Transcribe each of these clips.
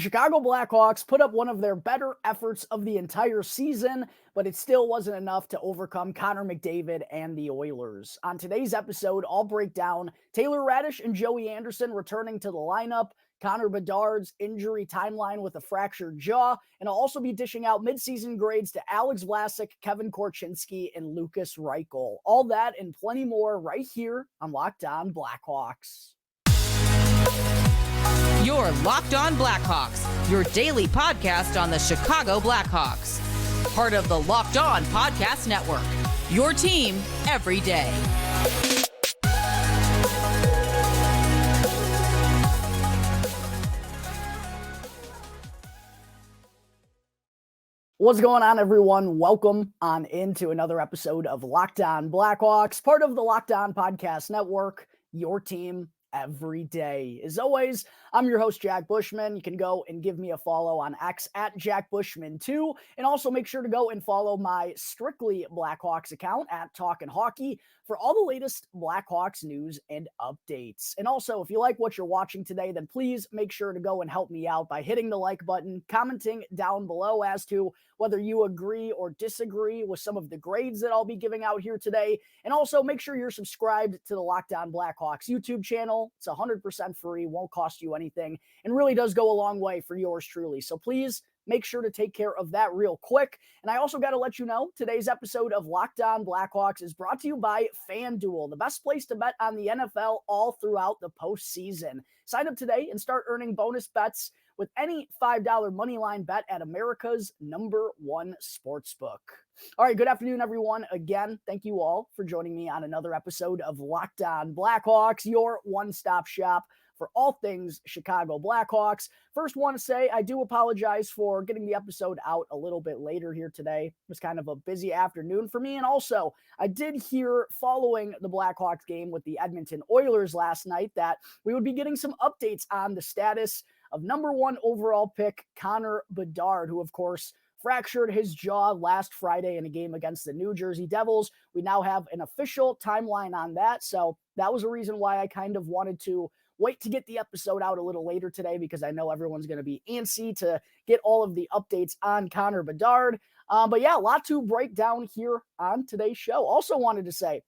Chicago Blackhawks put up one of their better efforts of the entire season, but it still wasn't enough to overcome Connor McDavid and the Oilers. On today's episode, I'll break down Taylor Raddysh and Joey Anderson returning to the lineup, Connor Bedard's injury timeline with a fractured jaw, and I'll also be dishing out midseason grades to Alex Vlasic, Kevin Korchinski, and Lukas Reichel. All that and plenty more right here on Locked On Blackhawks. You're Locked On Blackhawks, your daily podcast on the Chicago Blackhawks. Part of the Locked On Podcast Network, your team every day. What's going on, everyone? Welcome on into another episode of Locked On Blackhawks, part of the Locked On Podcast Network, your team every day. As always, I'm your host, Jack Bushman. You can go and give me a follow on X at Jack Bushman2, and also make sure to go and follow my Strictly Blackhawks account at Talkin' Hockey for all the latest Blackhawks news and updates. And also, if you like what you're watching today, then please make sure to go and help me out by hitting the like button, commenting down below as to whether you agree or disagree with some of the grades that I'll be giving out here today. And also make sure you're subscribed to the Locked On Blackhawks YouTube channel. It's 100% free, won't cost you anything, and really does go a long way for yours truly. So please make sure to take care of that real quick. And I also got to let you know, today's episode of Locked On Blackhawks is brought to you by FanDuel, the best place to bet on the NFL all throughout the postseason. Sign up today and start earning bonus bets with any $5 moneyline bet at America's #1 sportsbook. All right, good afternoon, everyone. Again, thank you all for joining me on another episode of Locked On Blackhawks, your one-stop shop for all things Chicago Blackhawks. First, want to say I do apologize for getting the episode out a little bit later here today. It was kind of a busy afternoon for me. And also, I did hear following the Blackhawks game with the Edmonton Oilers last night that we would be getting some updates on the status of #1 overall pick Connor Bedard, who, of course, fractured his jaw last Friday in a game against the New Jersey Devils. We now have an official timeline on that. So that was a reason why I kind of wanted to wait to get the episode out a little later today, because I know everyone's going to be antsy to get all of the updates on Connor Bedard. But yeah, a lot to break down here on today's show. Also wanted to say,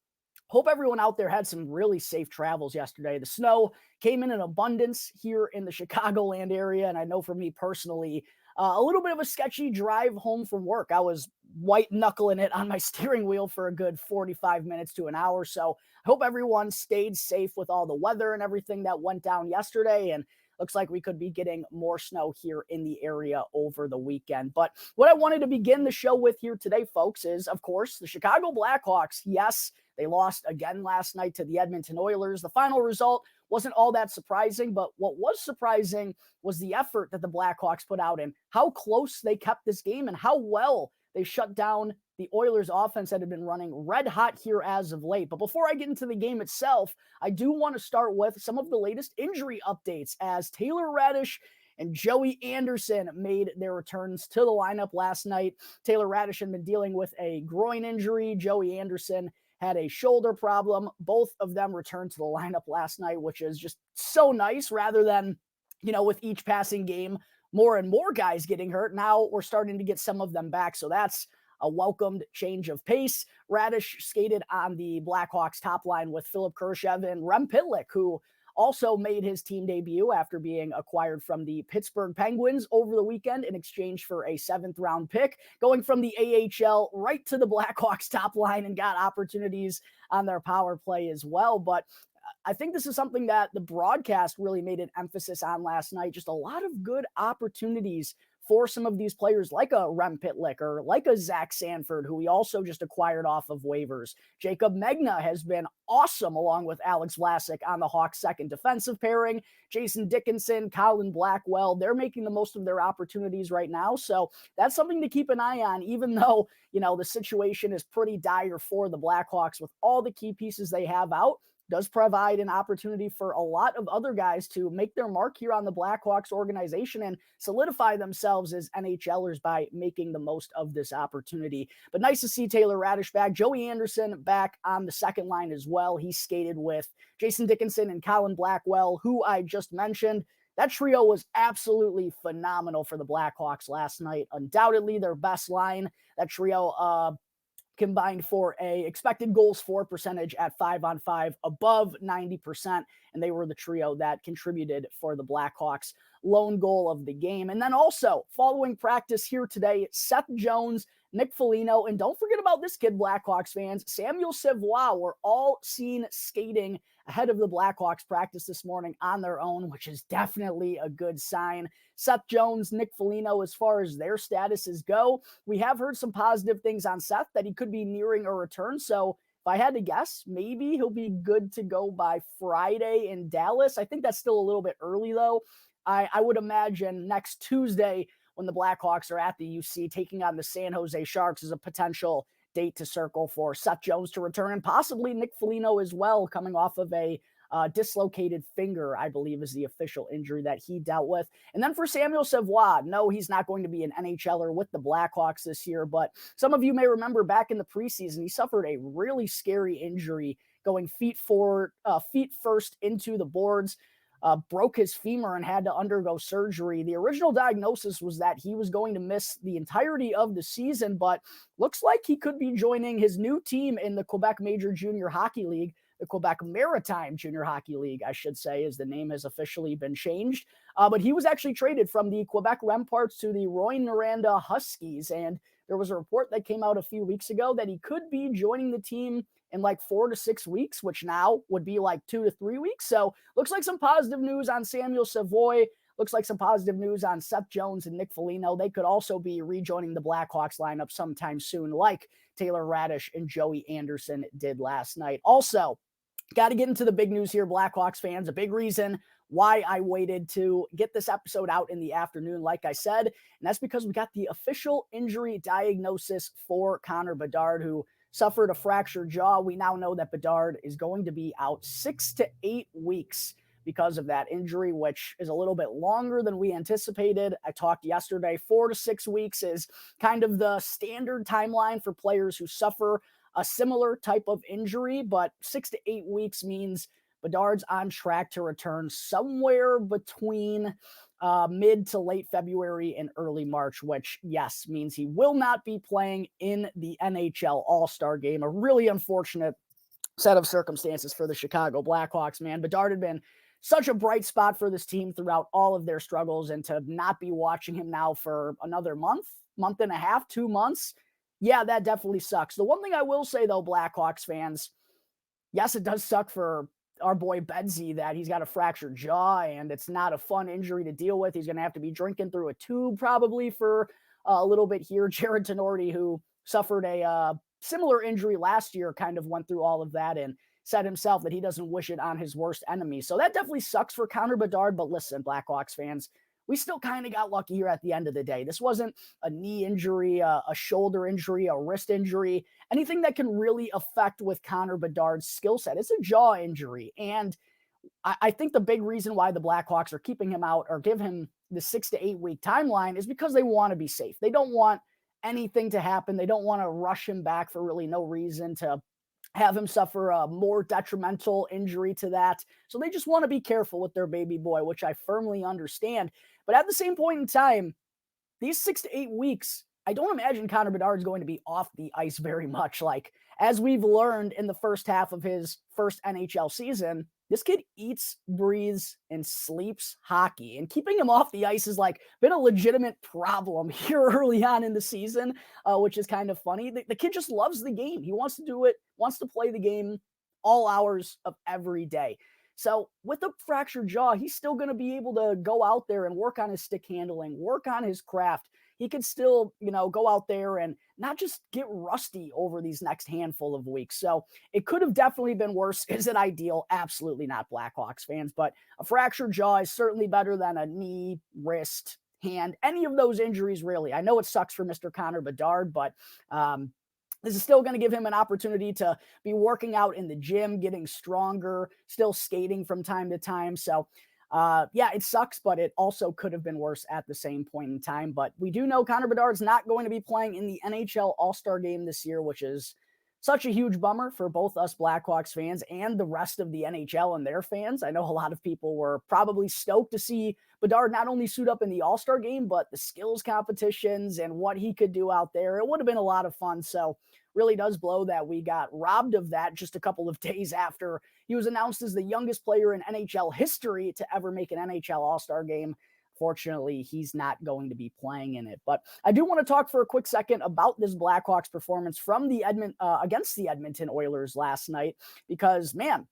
hope everyone out there had some really safe travels yesterday. The snow came in abundance here in the Chicagoland area, and I know for me personally, a little bit of a sketchy drive home from work. I was white knuckling it on my steering wheel for a good 45 minutes to an hour. So I hope everyone stayed safe with all the weather and everything that went down yesterday. And looks like we could be getting more snow here in the area over the weekend. But what I wanted to begin the show with here today, folks, is, of course, the Chicago Blackhawks. Yes, they lost again last night to the Edmonton Oilers. The final result wasn't all that surprising, but what was surprising was the effort that the Blackhawks put out and how close they kept this game and how well they shut down the Oilers offense that had been running red hot here as of late. But before I get into the game itself, I do want to start with some of the latest injury updates as Taylor Raddysh and Joey Anderson made their returns to the lineup last night. Taylor Raddysh had been dealing with a groin injury. Joey Anderson had a shoulder problem. Both of them returned to the lineup last night, which is just so nice, rather than, with each passing game, more and more guys getting hurt. Now we're starting to get some of them back. So that's a welcomed change of pace. Raddysh skated on the Blackhawks top line with Philipp Kurashev and Rem Pitlick, who also made his team debut after being acquired from the Pittsburgh Penguins over the weekend in exchange for a 7th-round pick, going from the AHL right to the Blackhawks top line, and got opportunities on their power play as well. But I think this is something that the broadcast really made an emphasis on last night. Just a lot of good opportunities for some of these players like a Rem Pitlick or like a Zach Sanford, who we also just acquired off of waivers. Jacob Megna has been awesome along with Alex Vlasic on the Hawks' second defensive pairing. Jason Dickinson, Colin Blackwell, they're making the most of their opportunities right now. So that's something to keep an eye on, even though, the situation is pretty dire for the Blackhawks with all the key pieces they have out. Does provide an opportunity for a lot of other guys to make their mark here on the Blackhawks organization and solidify themselves as NHLers by making the most of this opportunity. But nice to see Taylor Raddysh back. Joey Anderson back on the second line as well. He skated with Jason Dickinson and Colin Blackwell, who I just mentioned. That trio was absolutely phenomenal for the Blackhawks last night. Undoubtedly their best line. That trio combined for a expected goals for percentage at 5-on-5 above 90%. And they were the trio that contributed for the Blackhawks lone goal of the game. And then also following practice here today, Seth Jones, Nick Foligno, and don't forget about this kid, Blackhawks fans, Samuel Savoie were all seen skating ahead of the Blackhawks practice this morning on their own, which is definitely a good sign. Seth Jones, Nick Foligno, as far as their statuses go, we have heard some positive things on Seth, that he could be nearing a return. So if I had to guess, maybe he'll be good to go by Friday in Dallas. I think that's still a little bit early, though. I would imagine next Tuesday, when the Blackhawks are at the UC taking on the San Jose Sharks, is a potential date to circle for Seth Jones to return, and possibly Nick Foligno as well, coming off of a dislocated finger, I believe is the official injury that he dealt with. And then for Samuel Savoie, no, he's not going to be an NHLer with the Blackhawks this year, but some of you may remember back in the preseason, he suffered a really scary injury going feet first into the boards. Broke his femur and had to undergo surgery. The original diagnosis was that he was going to miss the entirety of the season, but looks like he could be joining his new team in the Quebec Major Junior Hockey League, the Quebec Maritime Junior Hockey League, I should say, as the name has officially been changed. But he was actually traded from the Quebec Remparts to the Rouyn-Noranda Huskies, and there was a report that came out a few weeks ago that he could be joining the team in like 4 to 6 weeks, which now would be like 2 to 3 weeks. So looks like some positive news on Samuel Savoie. Looks like some positive news on Seth Jones and Nick Foligno. They could also be rejoining the Blackhawks lineup sometime soon, like Taylor Raddysh and Joey Anderson did last night. Also, got to get into the big news here, Blackhawks fans. A big reason why I waited to get this episode out in the afternoon, like I said, and that's because we got the official injury diagnosis for Connor Bedard, who suffered a fractured jaw. We now know that Bedard is going to be out 6 to 8 weeks because of that injury, which is a little bit longer than we anticipated. I talked yesterday, 4 to 6 weeks is kind of the standard timeline for players who suffer a similar type of injury, but 6 to 8 weeks means Bedard's on track to return somewhere between mid to late February and early March, which, yes, means he will not be playing in the NHL All-Star Game. A really unfortunate set of circumstances for the Chicago Blackhawks, man. Bedard had been such a bright spot for this team throughout all of their struggles, and to not be watching him now for another month and a half, 2 months, yeah, that definitely sucks. The one thing I will say, though, Blackhawks fans, yes, it does suck for our boy Bedsy that he's got a fractured jaw, and it's not a fun injury to deal with. He's going to have to be drinking through a tube probably for a little bit here. Jared Tenorti, who suffered a similar injury last year, kind of went through all of that and said himself that he doesn't wish it on his worst enemy. So that definitely sucks for Connor Bedard, but listen, Blackhawks fans, we still kind of got lucky here at the end of the day. This wasn't a knee injury, a shoulder injury, a wrist injury, anything that can really affect with Connor Bedard's skill set. It's a jaw injury. And I think the big reason why the Blackhawks are keeping him out or give him the 6 to 8 week timeline is because they want to be safe. They don't want anything to happen. They don't want to rush him back for really no reason, to have him suffer a more detrimental injury to that. So they just want to be careful with their baby boy, which I firmly understand. But at the same point in time, these 6 to 8 weeks, I don't imagine Connor Bedard is going to be off the ice very much. Like, as we've learned in the first half of his first NHL season, this kid eats, breathes, and sleeps hockey. And keeping him off the ice has been a legitimate problem here early on in the season, which is kind of funny. The kid just loves the game. He wants to do it, wants to play the game all hours of every day. So with a fractured jaw, he's still going to be able to go out there and work on his stick handling, work on his craft. He could still, go out there and not just get rusty over these next handful of weeks. So it could have definitely been worse. Is it ideal? Absolutely not, Blackhawks fans. But a fractured jaw is certainly better than a knee, wrist, hand, any of those injuries, really. I know it sucks for Mr. Connor Bedard, but this is still going to give him an opportunity to be working out in the gym, getting stronger, still skating from time to time. So, yeah, it sucks, but it also could have been worse at the same point in time. But we do know Connor Bedard's not going to be playing in the NHL All-Star Game this year, which is such a huge bummer for both us Blackhawks fans and the rest of the NHL and their fans. I know a lot of people were probably stoked to see Bedard not only suit up in the All-Star game, but the skills competitions and what he could do out there. It would have been a lot of fun. So really does blow that we got robbed of that just a couple of days after he was announced as the youngest player in NHL history to ever make an NHL All-Star game. Fortunately, he's not going to be playing in it. But I do want to talk for a quick second about this Blackhawks performance from the against the Edmonton Oilers last night, because, man,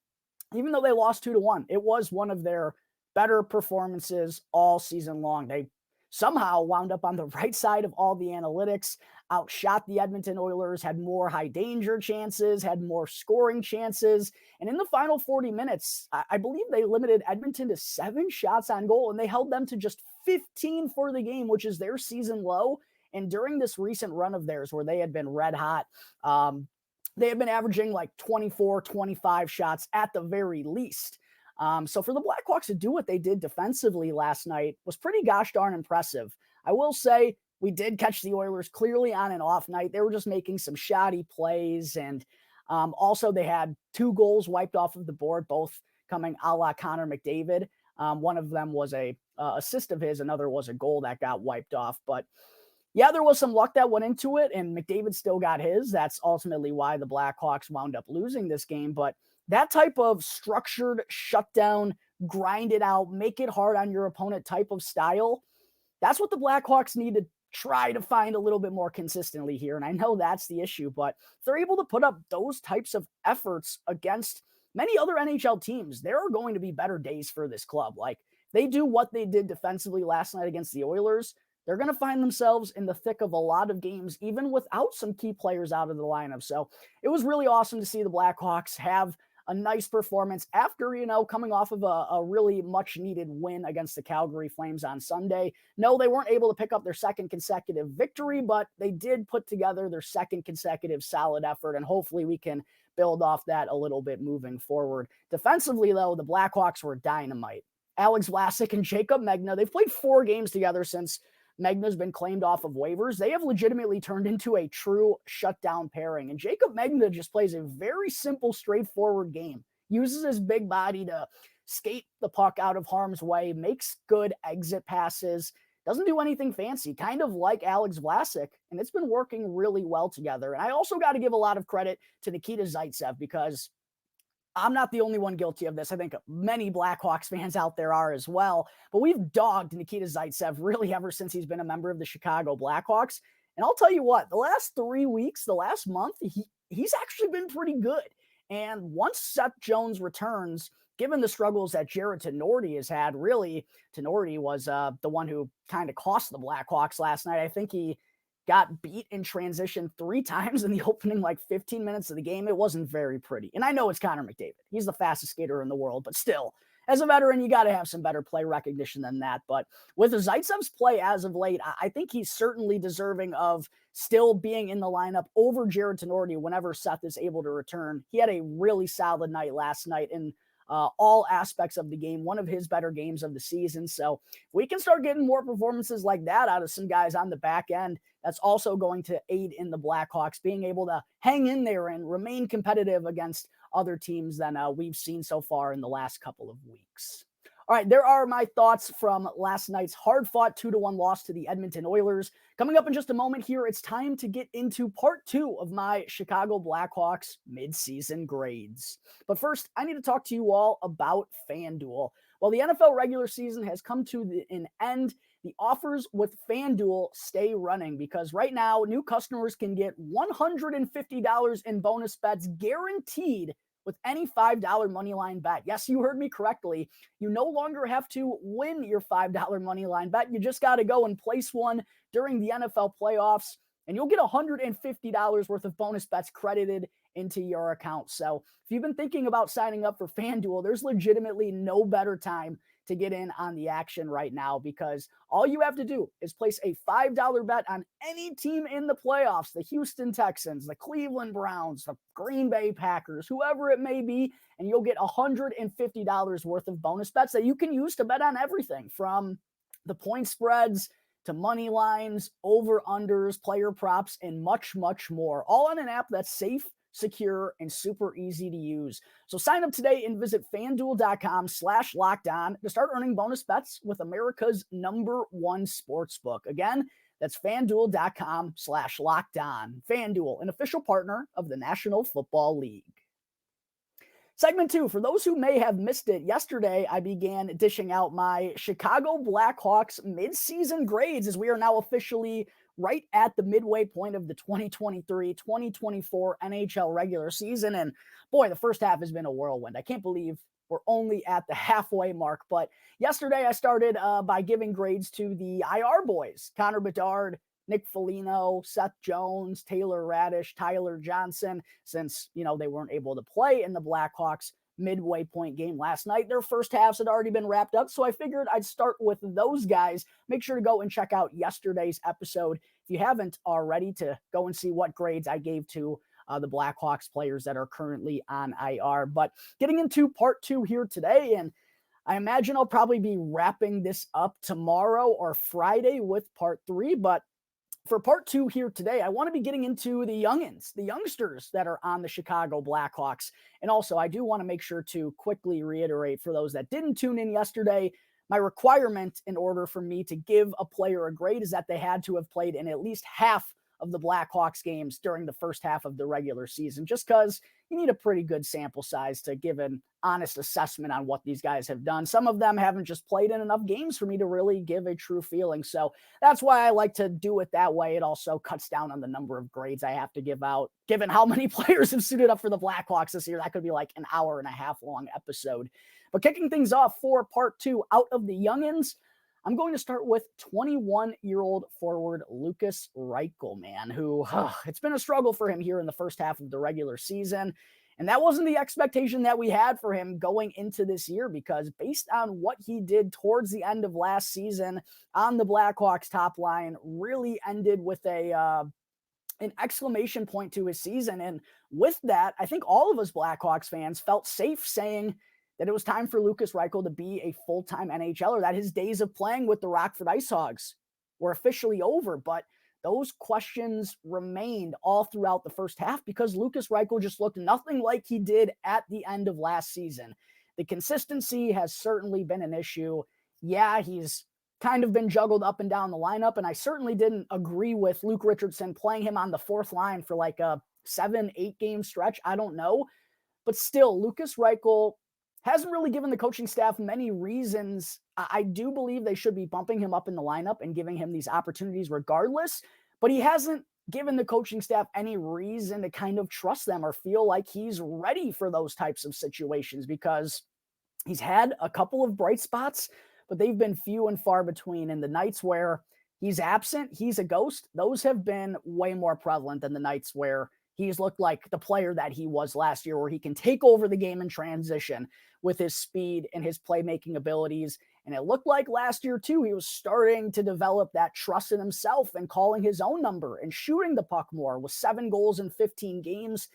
even though they lost 2-1, it was one of their better performances all season long. They somehow wound up on the right side of all the analytics, outshot the Edmonton Oilers, had more high danger chances, had more scoring chances. And in the final 40 minutes, I believe they limited Edmonton to 7 shots on goal, and they held them to just 15 for the game, which is their season low. And during this recent run of theirs where they had been red hot, they had been averaging like 24, 25 shots at the very least. So for the Blackhawks to do what they did defensively last night was pretty gosh darn impressive. I will say we did catch the Oilers clearly on an off night. They were just making some shoddy plays. And also they had 2 goals wiped off of the board, both coming a la Connor McDavid. One of them was a assist of his. Another was a goal that got wiped off. But yeah, there was some luck that went into it, and McDavid still got his. That's ultimately why the Blackhawks wound up losing this game. But that type of structured shutdown, grind it out, make it hard on your opponent type of style, that's what the Blackhawks need to try to find a little bit more consistently here. And I know that's the issue, but if they're able to put up those types of efforts against many other NHL teams, there are going to be better days for this club. Like, they do what they did defensively last night against the Oilers, they're going to find themselves in the thick of a lot of games, even without some key players out of the lineup. So it was really awesome to see the Blackhawks have a nice performance after, coming off of a really much needed win against the Calgary Flames on Sunday. No, they weren't able to pick up their second consecutive victory, but they did put together their second consecutive solid effort, and hopefully we can build off that a little bit moving forward. Defensively, though, the Blackhawks were dynamite. Alex Vlasic and Jacob Megna, they've played 4 games together since Megna's been claimed off of waivers. They have legitimately turned into a true shutdown pairing. And Jacob Megna just plays a very simple, straightforward game. Uses his big body to skate the puck out of harm's way, makes good exit passes, doesn't do anything fancy, kind of like Alex Vlasic. And it's been working really well together. And I also got to give a lot of credit to Nikita Zaitsev, because I'm not the only one guilty of this. I think many Blackhawks fans out there are as well. But we've dogged Nikita Zaitsev really ever since he's been a member of the Chicago Blackhawks. And I'll tell you what, the last 3 weeks, the last month, he's actually been pretty good. And once Seth Jones returns, given the struggles that Jared Tenorti has had, really, Tenorti was the one who kind of cost the Blackhawks last night. I think he got beat in transition 3 times in the opening 15 minutes of the game. It wasn't very pretty. And I know it's Connor McDavid. He's the fastest skater in the world, but still, as a veteran, you got to have some better play recognition than that. But with Zaitsev's play as of late, I think he's certainly deserving of still being in the lineup over Jared Tenorti whenever Seth is able to return. He had a really solid night last night in all aspects of the game, one of his better games of the season. So if we can start getting more performances like that out of some guys on the back end, that's also going to aid in the Blackhawks being able to hang in there and remain competitive against other teams than we've seen so far in the last couple of weeks. All right, there are my thoughts from last night's hard-fought 2-1 loss to the Edmonton Oilers. Coming up in just a moment here, it's time to get into part 2 of my Chicago Blackhawks midseason grades. But first, I need to talk to you all about FanDuel. While the NFL regular season has come to an end, the offers with FanDuel stay running, because right now, new customers can get $150 in bonus bets guaranteed with any $5 moneyline bet. Yes, you heard me correctly. You no longer have to win your $5 moneyline bet. You just got to go and place one during the NFL playoffs, and you'll get $150 worth of bonus bets credited into your account. So if you've been thinking about signing up for FanDuel, there's legitimately no better time to get in on the action right now, because all you have to do is place a $5 bet on any team in the playoffs, the Houston Texans, the Cleveland Browns, the Green Bay Packers, whoever it may be, and you'll get $150 worth of bonus bets that you can use to bet on everything from the point spreads to money lines, over-unders, player props, and much, much more, all on an app that's safe, secure, and super easy to use. So sign up today and visit FanDuel.com/lockedon to start earning bonus bets with America's #1 sportsbook. Again, that's FanDuel.com/lockedon. FanDuel, an official partner of the National Football League. Segment 2, for those who may have missed it, yesterday I began dishing out my Chicago Blackhawks midseason grades, as we are now officially right at the midway point of the 2023-2024 NHL regular season. And boy, the first half has been a whirlwind. I can't believe we're only at the halfway mark. But yesterday I started by giving grades to the IR boys: Connor Bedard, Nick Foligno, Seth Jones, Taylor Raddysh, Tyler Johnson, since, they weren't able to play in the Blackhawks midway point game last night. Their first halves had already been wrapped up, so I figured I'd start with those guys. Make sure to go and check out yesterday's episode if you haven't already, to go and see what grades I gave to the Blackhawks players that are currently on IR. But getting into part 2 here today, and I imagine I'll probably be wrapping this up tomorrow or Friday with part 3, but for part 2 here today, I want to be getting into the youngins, the youngsters that are on the Chicago Blackhawks. And also, I do want to make sure to quickly reiterate, for those that didn't tune in yesterday, my requirement in order for me to give a player a grade is that they had to have played in at least half of the Blackhawks games during the first half of the regular season, just because you need a pretty good sample size to give an honest assessment on what these guys have done. Some of them haven't just played in enough games for me to really give a true feeling. So that's why I like to do it that way. It also cuts down on the number of grades I have to give out, given how many players have suited up for the Blackhawks this year. That could be like an hour and a half long episode. But kicking things off for part 2, out of the youngins, I'm going to start with 21-year-old forward Lukas Reichel, man, who it's been a struggle for him here in the first half of the regular season. And that wasn't the expectation that we had for him going into this year, because based on what he did towards the end of last season on the Blackhawks top line, really ended with an exclamation point to his season. And with that, I think all of us Blackhawks fans felt safe saying that it was time for Lukas Reichel to be a full-time NHLer, that his days of playing with the Rockford IceHogs were officially over. But those questions remained all throughout the first half, because Lukas Reichel just looked nothing like he did at the end of last season. The consistency has certainly been an issue. Yeah, he's kind of been juggled up and down the lineup, and I certainly didn't agree with Luke Richardson playing him on the fourth line for like a 7-8 game stretch. I don't know. But still, Lukas Reichel hasn't really given the coaching staff many reasons. I do believe they should be bumping him up in the lineup and giving him these opportunities regardless, but he hasn't given the coaching staff any reason to kind of trust them or feel like he's ready for those types of situations, because he's had a couple of bright spots, but they've been few and far between. And the nights where he's absent, he's a ghost, those have been way more prevalent than the nights where he's looked like the player that he was last year, where he can take over the game in transition with his speed and his playmaking abilities. And it looked like last year too, he was starting to develop that trust in himself and calling his own number and shooting the puck more, with 7 goals in 15 games.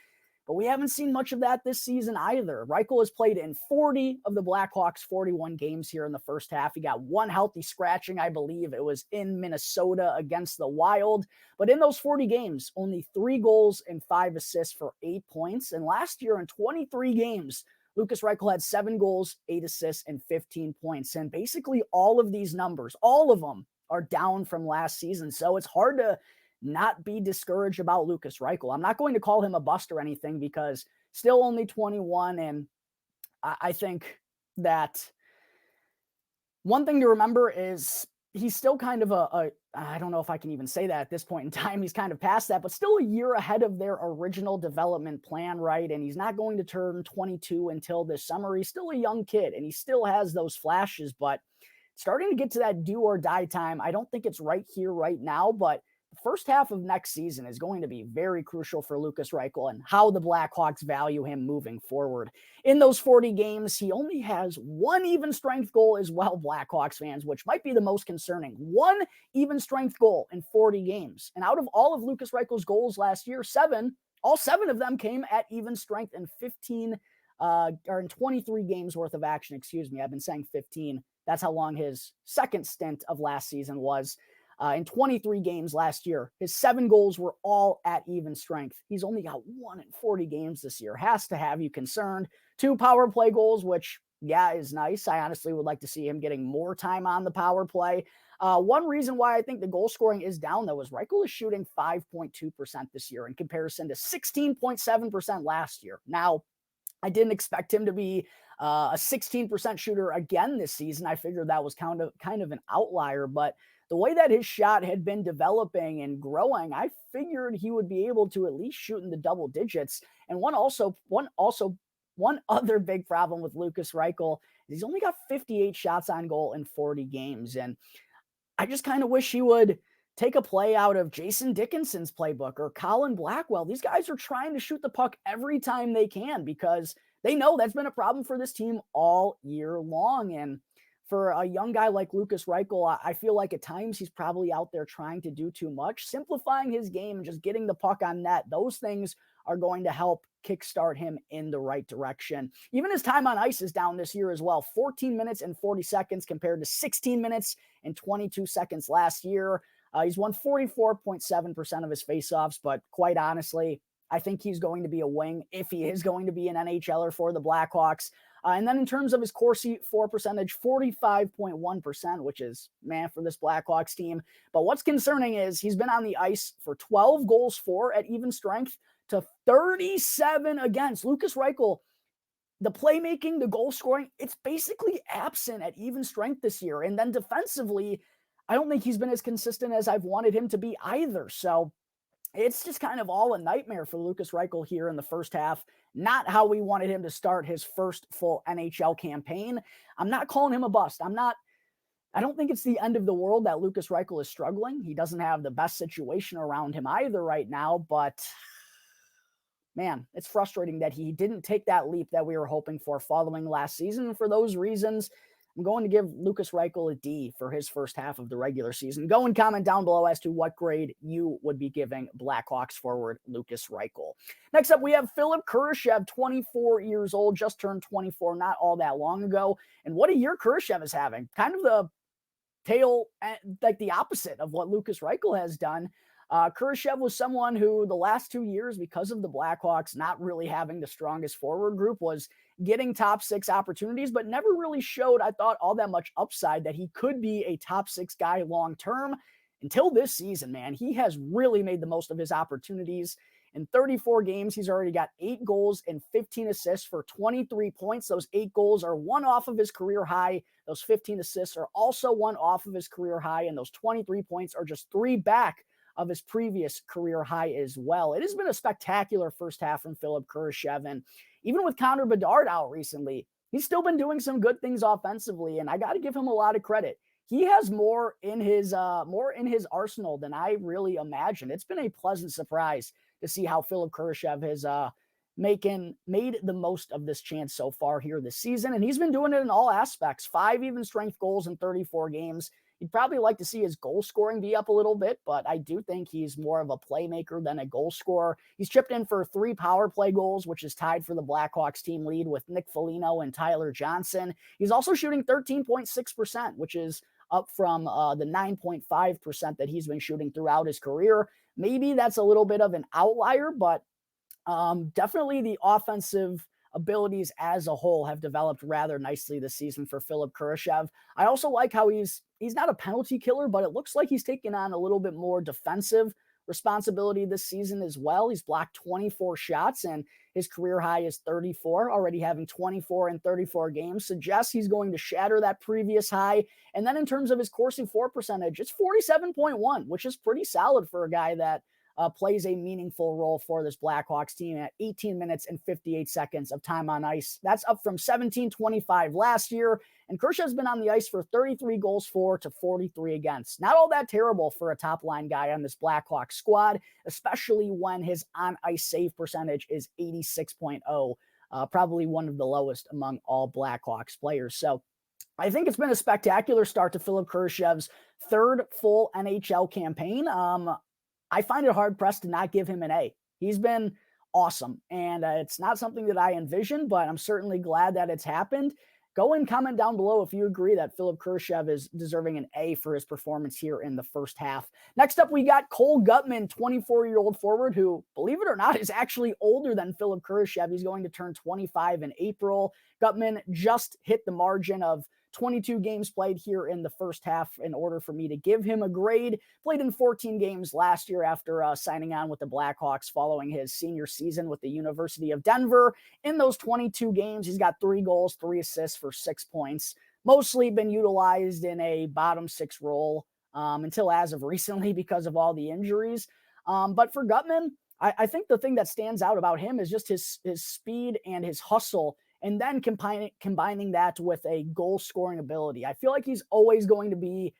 But we haven't seen much of that this season either. Reichel has played in 40 of the Blackhawks' 41 games here in the first half. He got one healthy scratching, I believe. It was in Minnesota against the Wild. But in those 40 games, only 3 goals and 5 assists for 8 points. And last year in 23 games, Lukas Reichel had 7 goals, 8 assists, and 15 points. And basically all of these numbers, all of them, are down from last season. So it's hard to not be discouraged about Lukas Reichel. I'm not going to call him a bust or anything, because still only 21. And I think that one thing to remember is he's still kind of I don't know if I can even say that at this point in time. He's kind of past that, but still a year ahead of their original development plan, right? And he's not going to turn 22 until this summer. He's still a young kid, and he still has those flashes, but starting to get to that do or die time. I don't think it's right here, right now, but the first half of next season is going to be very crucial for Lukas Reichel and how the Blackhawks value him moving forward. In those 40 games, he only has 1 even strength goal as well, Blackhawks fans, which might be the most concerning. 1 even strength goal in 40 games. And out of all of Lukas Reichel's goals last year, all 7 of them came at even strength in 23 games worth of action. Excuse me. I've been saying 15. That's how long his second stint of last season was. in 23 games last year. His 7 goals were all at even strength. He's only got 1 in 40 games this year. Has to have you concerned. 2 power play goals, which, yeah, is nice. I honestly would like to see him getting more time on the power play. One reason why I think the goal scoring is down, though, is Reichel is shooting 5.2% this year in comparison to 16.7% last year. Now, I didn't expect him to be a 16% shooter again this season. I figured that was kind of an outlier, but the way that his shot had been developing and growing, I figured he would be able to at least shoot in the double digits. And one other big problem with Lukas Reichel is he's only got 58 shots on goal in 40 games. And I just kind of wish he would take a play out of Jason Dickinson's playbook or Colin Blackwell. These guys are trying to shoot the puck every time they can because they know that's been a problem for this team all year long. And for a young guy like Lukas Reichel, I feel like at times he's probably out there trying to do too much. Simplifying his game and just getting the puck on net, those things are going to help kickstart him in the right direction. Even his time on ice is down this year as well. 14 minutes and 40 seconds compared to 16 minutes and 22 seconds last year. He's won 44.7% of his faceoffs, but quite honestly, I think he's going to be a wing if he is going to be an NHLer for the Blackhawks. And then in terms of his Corsi for percentage, 45.1%, which is, man, for this Blackhawks team. But what's concerning is he's been on the ice for 12 goals for at even strength to 37 against. Lukas Reichel, the playmaking, the goal scoring, it's basically absent at even strength this year. And then defensively, I don't think he's been as consistent as I've wanted him to be either. So it's just kind of all a nightmare for Lukas Reichel here in the first half. Not how we wanted him to start his first full NHL campaign. I'm not calling him a bust. I don't think it's the end of the world that Lukas Reichel is struggling. He doesn't have the best situation around him either right now, but man, it's frustrating that he didn't take that leap that we were hoping for following last season. And for those reasons, I'm going to give Lukas Reichel a D for his first half of the regular season. Go and comment down below as to what grade you would be giving Blackhawks forward Lukas Reichel. Next up, we have Philipp Kurashev, 24 years old, just turned 24 not all that long ago. And what a year Kurashev is having. Kind of the tail, like the opposite of what Lukas Reichel has done. Kurashev was someone who the last 2 years, because of the Blackhawks not really having the strongest forward group, was getting top 6 opportunities, but never really showed, I thought, all that much upside that he could be a top 6 guy long-term until this season, man. He has really made the most of his opportunities. In 34 games, he's already got 8 goals and 15 assists for 23 points. Those 8 goals are one off of his career high. Those 15 assists are also one off of his career high, and those 23 points are just 3 back of his previous career high as well. It has been a spectacular first half from Philipp Kurashev, and even with Connor Bedard out recently, he's still been doing some good things offensively, and I got to give him a lot of credit. He has more in his arsenal than I really imagined. It's been a pleasant surprise to see how Philipp Kurashev has made the most of this chance so far here this season, and he's been doing it in all aspects. 5 even strength goals in 34 games. You'd probably like to see his goal scoring be up a little bit, but I do think he's more of a playmaker than a goal scorer. He's chipped in for 3 power play goals, which is tied for the Blackhawks team lead with Nick Foligno and Tyler Johnson. He's also shooting 13.6%, which is up from the 9.5% that he's been shooting throughout his career. Maybe that's a little bit of an outlier, but definitely the offensive abilities as a whole have developed rather nicely this season for Philipp Kurashev. I also like how he's not a penalty killer, but it looks like he's taken on a little bit more defensive responsibility this season as well. He's blocked 24 shots and his career high is 34, already having 24 in 34 games. Suggests he's going to shatter that previous high. And then in terms of his Corsi for percentage, it's 47.1, which is pretty solid for a guy that plays a meaningful role for this Blackhawks team at 18 minutes and 58 seconds of time on ice. That's up from 17.25 last year. And Kurashev's been on the ice for 33 goals for to 43 against. Not all that terrible for a top-line guy on this Blackhawks squad, especially when his on-ice save percentage is 86.0, probably one of the lowest among all Blackhawks players. So I think it's been a spectacular start to Philipp Kurashev's third full NHL campaign. I find it hard-pressed to not give him an A. He's been awesome, and it's not something that I envisioned, but I'm certainly glad that it's happened. go and comment down below if you agree that Philipp Kurashev is deserving an A for his performance here in the first half. Next up, we got Cole Guttman, 24-year-old forward who, believe it or not, is actually older than Philipp Kurashev. He's going to turn 25 in April. Guttman just hit the margin of 22 games played here in the first half in order for me to give him a grade. Played in 14 games last year after signing on with the Blackhawks following his senior season with the University of Denver. In those 22 games, he's got 3 goals, 3 assists for 6 points. Mostly been utilized in a bottom 6 role until as of recently because of all the injuries. But for Guttman, I think the thing that stands out about him is just his speed and his hustle, and then combining that with a goal-scoring ability. I feel like he's always going to be,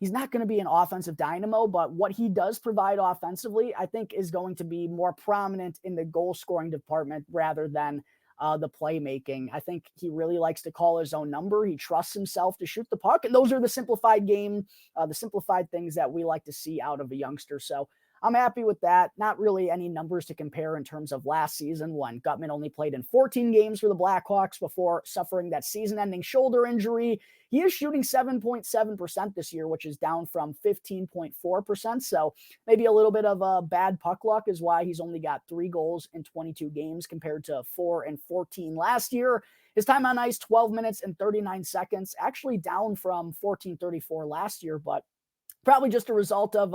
he's not going to be an offensive dynamo, but what he does provide offensively, I think is going to be more prominent in the goal-scoring department rather than the playmaking. I think he really likes to call his own number. He trusts himself to shoot the puck, and those are the simplified things that we like to see out of a youngster. So I'm happy with that. Not really any numbers to compare in terms of last season when Guttman only played in 14 games for the Blackhawks before suffering that season-ending shoulder injury. He is shooting 7.7% this year, which is down from 15.4%. So maybe a little bit of a bad puck luck is why he's only got 3 goals in 22 games compared to 4 and 14 last year. His time on ice, 12 minutes and 39 seconds, actually down from 14:34 last year, but probably just a result of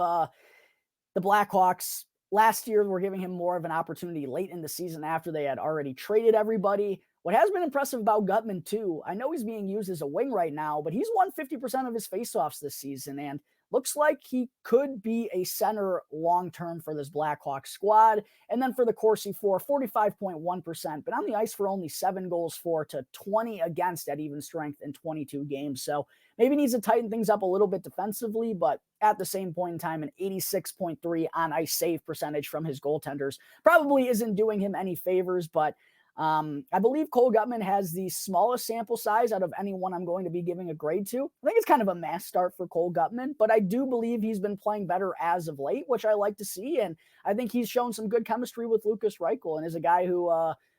the Blackhawks last year were giving him more of an opportunity late in the season after they had already traded everybody. What has been impressive about Guttman, too, I know he's being used as a wing right now, but he's won 50% of his faceoffs this season, and looks like he could be a center long-term for this Blackhawks squad. And then for the Corsi for 45.1%, but on the ice for only 7 goals for to 20 against at even strength in 22 games. So maybe needs to tighten things up a little bit defensively, but at the same point in time, an 86.3 on ice save percentage from his goaltenders probably isn't doing him any favors, but I believe Cole Guttman has the smallest sample size out of anyone I'm going to be giving a grade to. I think it's kind of a mass start for Cole Guttman, but I do believe he's been playing better as of late, which I like to see. And I think he's shown some good chemistry with Lukas Reichel and is a guy who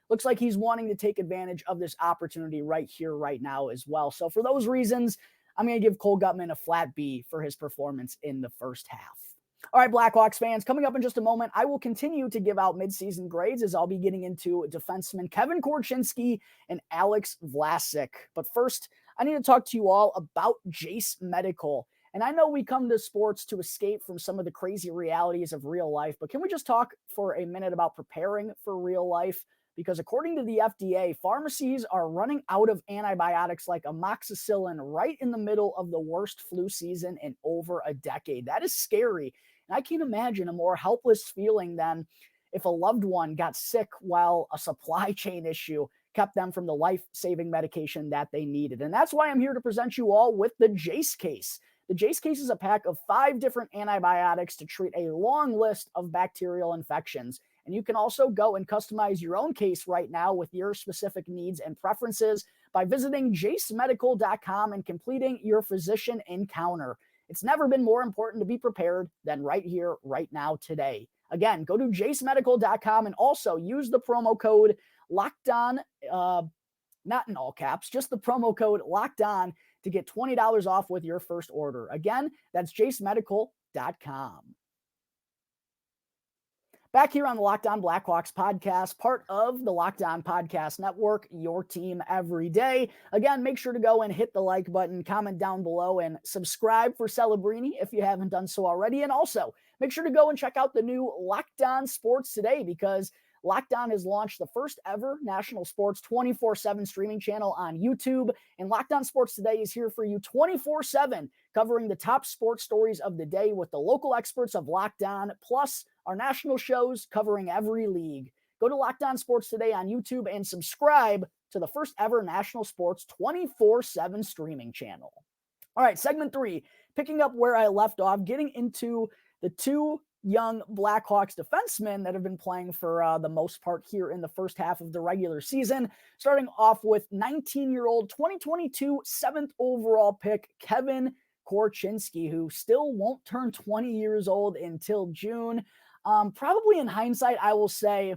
looks like he's wanting to take advantage of this opportunity right here, right now as well. So for those reasons, I'm going to give Cole Guttman a flat B for his performance in the first half. All right, Blackhawks fans, coming up in just a moment, I will continue to give out midseason grades as I'll be getting into defensemen Kevin Korchinski and Alex Vlasic. But first, I need to talk to you all about Jase Medical. And I know we come to sports to escape from some of the crazy realities of real life, but can we just talk for a minute about preparing for real life? Because according to the FDA, pharmacies are running out of antibiotics like amoxicillin right in the middle of the worst flu season in over a decade. That is scary. And I can't imagine a more helpless feeling than if a loved one got sick while a supply chain issue kept them from the life-saving medication that they needed. And that's why I'm here to present you all with the Jase case. The Jase case is a pack of 5 different antibiotics to treat a long list of bacterial infections. And you can also go and customize your own case right now with your specific needs and preferences by visiting jasemedical.com and completing your physician encounter. It's never been more important to be prepared than right here, right now, today. Again, go to jasemedical.com and also use the promo code LOCKEDON, not in all caps, just the promo code LOCKEDON to get $20 off with your first order. Again, that's jasemedical.com. Back here on the Locked On Blackhawks podcast, part of the Locked On Podcast Network, your team every day. Again, make sure to go and hit the like button, comment down below, and subscribe for Celebrini if you haven't done so already. And also, make sure to go and check out the new Locked On Sports Today, because Locked On has launched the first ever national sports 24/7 streaming channel on YouTube. And Locked On Sports Today is here for you 24/7, covering the top sports stories of the day with the local experts of Locked On, plus our national shows covering every league. Go to Locked On Sports Today on YouTube and subscribe to the first ever national sports 24/7 streaming channel. All right, segment 3, picking up where I left off, getting into the 2 young Blackhawks defensemen that have been playing for the most part here in the first half of the regular season. Starting off with 19-year-old 2022 7th overall pick Kevin Korchinski, who still won't turn 20 years old until June. Probably in hindsight, I will say,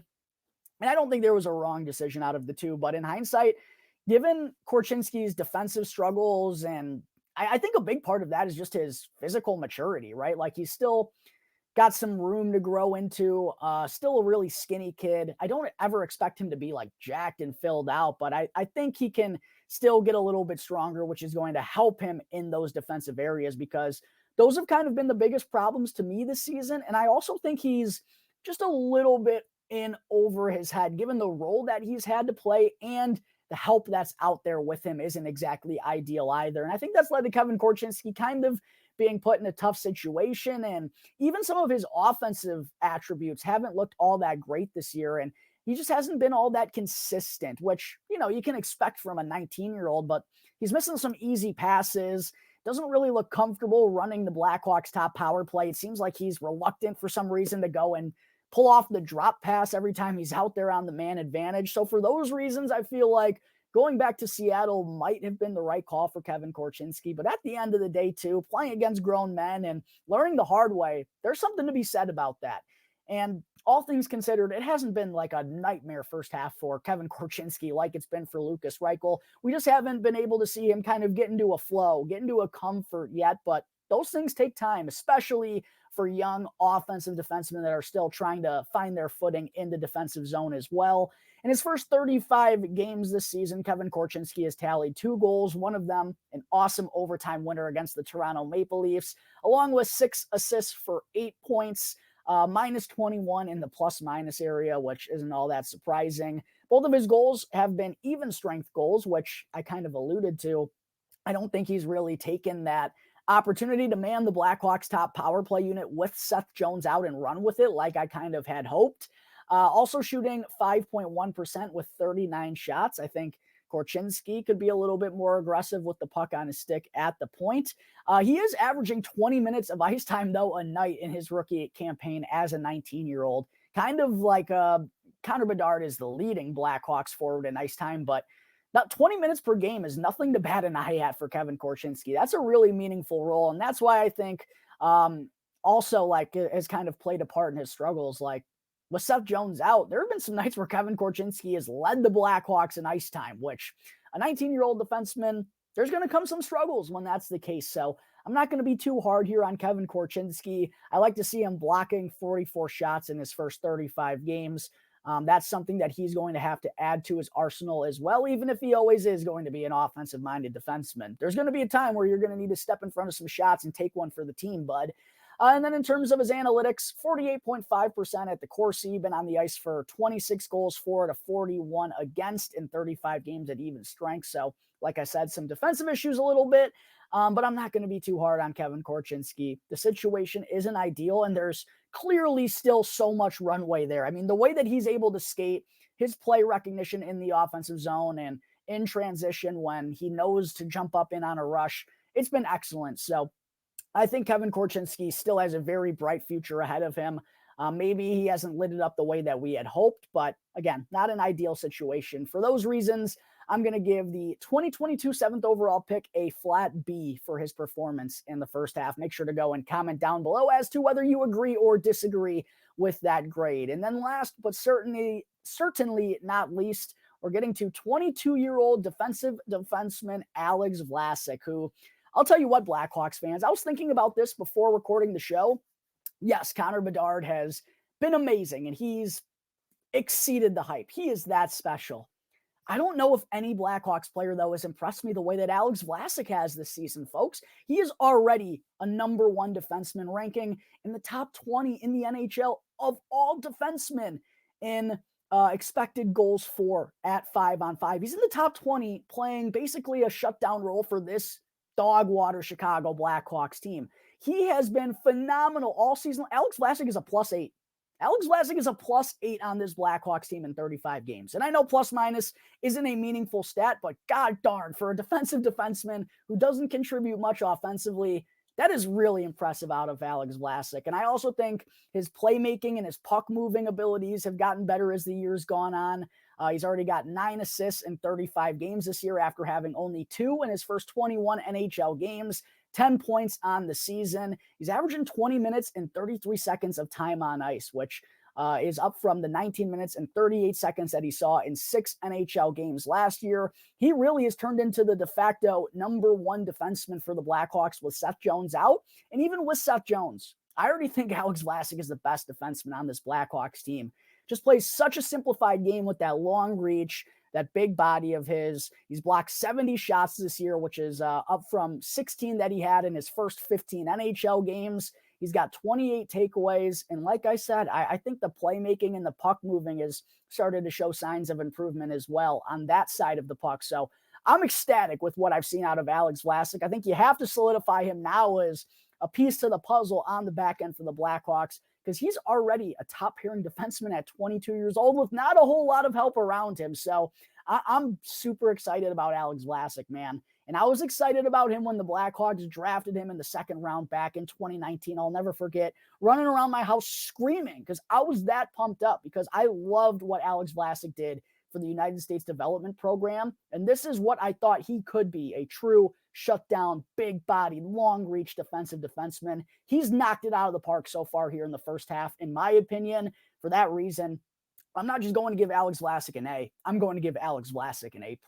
and I don't think there was a wrong decision out of the 2, but in hindsight, given Korchinski's defensive struggles, and I think a big part of that is just his physical maturity, right? Like he's still got some room to grow into, still a really skinny kid. I don't ever expect him to be like jacked and filled out, but I think he can still get a little bit stronger, which is going to help him in those defensive areas, because those have kind of been the biggest problems to me this season. And I also think he's just a little bit in over his head, given the role that he's had to play, and the help that's out there with him isn't exactly ideal either. And I think that's led to Kevin Korchinski kind of being put in a tough situation. And even some of his offensive attributes haven't looked all that great this year. And he just hasn't been all that consistent, which, you can expect from a 19-year-old, but he's missing some easy passes, doesn't really look comfortable running the Blackhawks top power play. It seems like he's reluctant for some reason to go and pull off the drop pass every time he's out there on the man advantage. So for those reasons, I feel like going back to Seattle might have been the right call for Kevin Korchinski. But at the end of the day, too, playing against grown men and learning the hard way, there's something to be said about that. And all things considered, it hasn't been like a nightmare first half for Kevin Korchinski like it's been for Lukas Reichel. We just haven't been able to see him kind of get into a flow, get into a comfort yet. But those things take time, especially for young offensive defensemen that are still trying to find their footing in the defensive zone as well. In his first 35 games this season, Kevin Korchinski has tallied 2 goals, one of them an awesome overtime winner against the Toronto Maple Leafs, along with 6 assists for 8 points, minus 21 in the plus-minus area, which isn't all that surprising. Both of his goals have been even strength goals, which I kind of alluded to. I don't think he's really taken that opportunity to man the Blackhawks top power play unit with Seth Jones out and run with it like I kind of had hoped. Also shooting 5.1% with 39 shots. I think Korchinski could be a little bit more aggressive with the puck on his stick at the point. He is averaging 20 minutes of ice time, though, a night in his rookie campaign as a 19-year-old. Kind of like Connor Bedard is the leading Blackhawks forward in ice time, but now 20 minutes per game is nothing to bat an eye at for Kevin Korchinski. That's a really meaningful role, and that's why I think also like has kind of played a part in his struggles. Like with Seth Jones out, there have been some nights where Kevin Korchinski has led the Blackhawks in ice time, which a 19-year-old defenseman, there's going to come some struggles when that's the case. So I'm not going to be too hard here on Kevin Korchinski. I like to see him blocking 44 shots in his first 35 games. That's something that he's going to have to add to his arsenal as well, even if he always is going to be an offensive-minded defenseman. There's going to be a time where you're going to need to step in front of some shots and take one for the team, bud. And then in terms of his analytics, 48.5% at the Corsi, been on the ice for 26 goals for to 41 against in 35 games at even strength. So, like I said, some defensive issues a little bit, but I'm not going to be too hard on Kevin Korchinski. The situation isn't ideal, and there's clearly still so much runway there. I mean, the way that he's able to skate, his play recognition in the offensive zone and in transition when he knows to jump up in on a rush, it's been excellent. So I think Kevin Korchinski still has a very bright future ahead of him. Maybe he hasn't lit it up the way that we had hoped, but again, not an ideal situation. For those reasons, I'm going to give the 2022 7th overall pick a flat B for his performance in the first half. Make sure to go and comment down below as to whether you agree or disagree with that grade. And then last, but certainly not least, we're getting to 22-year-old defenseman Alex Vlasic, who I'll tell you what, Blackhawks fans, I was thinking about this before recording the show. Yes, Connor Bedard has been amazing, and he's exceeded the hype. He is that special. I don't know if any Blackhawks player, though, has impressed me the way that Alex Vlasic has this season, folks. He is already a number 1 defenseman, ranking in the top 20 in the NHL of all defensemen in expected goals for at 5-on-5. He's in the top 20, playing basically a shutdown role for this dog water Chicago Blackhawks team. He has been phenomenal all season. Alex Vlasic is a +8. Alex Vlasic is a +8 on this Blackhawks team in 35 games. And I know plus-minus isn't a meaningful stat, but god darn, for a defensive defenseman who doesn't contribute much offensively, that is really impressive out of Alex Vlasic. And I also think his playmaking and his puck-moving abilities have gotten better as the year's gone on. He's already got 9 assists in 35 games this year after having only 2 in his first 21 NHL games, 10 points on the season. He's averaging 20 minutes and 33 seconds of time on ice, which is up from the 19 minutes and 38 seconds that he saw in 6 NHL games last year. He really has turned into the de facto number one defenseman for the Blackhawks with Seth Jones out. And even with Seth Jones, I already think Alex Vlasic is the best defenseman on this Blackhawks team. Just plays such a simplified game with that long reach, that big body of his. He's blocked 70 shots this year, which is up from 16 that he had in his first 15 NHL games. He's got 28 takeaways. And like I said, I think the playmaking and the puck moving has started to show signs of improvement as well on that side of the puck. So I'm ecstatic with what I've seen out of Alex Vlasic. I think you have to solidify him now as a piece to the puzzle on the back end for the Blackhawks, because he's already a top-pairing defenseman at 22 years old with not a whole lot of help around him. So I'm super excited about Alex Vlasic, man. And I was excited about him when the Blackhawks drafted him in the second round back in 2019. I'll never forget running around my house screaming because I was that pumped up because I loved what Alex Vlasic did for the United States Development Program. And this is what I thought he could be, a true shutdown, big-bodied, long-reach defensive defenseman. He's knocked it out of the park so far here in the first half, in my opinion. For that reason, I'm not just going to give Alex Vlasic an A. I'm going to give Alex Vlasic an A+.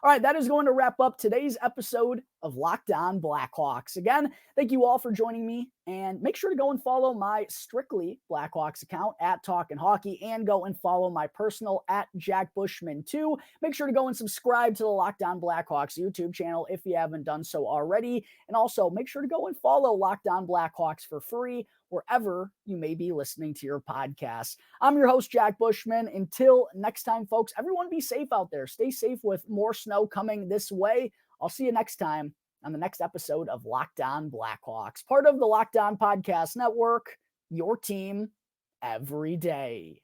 All right, that is going to wrap up today's episode of Locked On Blackhawks. Again, thank you all for joining me, and make sure to go and follow my Strictly Blackhawks account at Talkin' Hockey, and go and follow my personal at Jack Bushman too. Make sure to go and subscribe to the Locked On Blackhawks YouTube channel if you haven't done so already, and also make sure to go and follow Locked On Blackhawks for free wherever you may be listening to your podcasts. I'm your host, Jack Bushman. Until next time, folks, everyone be safe out there. Stay safe with more snow coming this way. I'll see you next time on the next episode of Locked On Blackhawks, part of the Locked On Podcast Network, your team every day.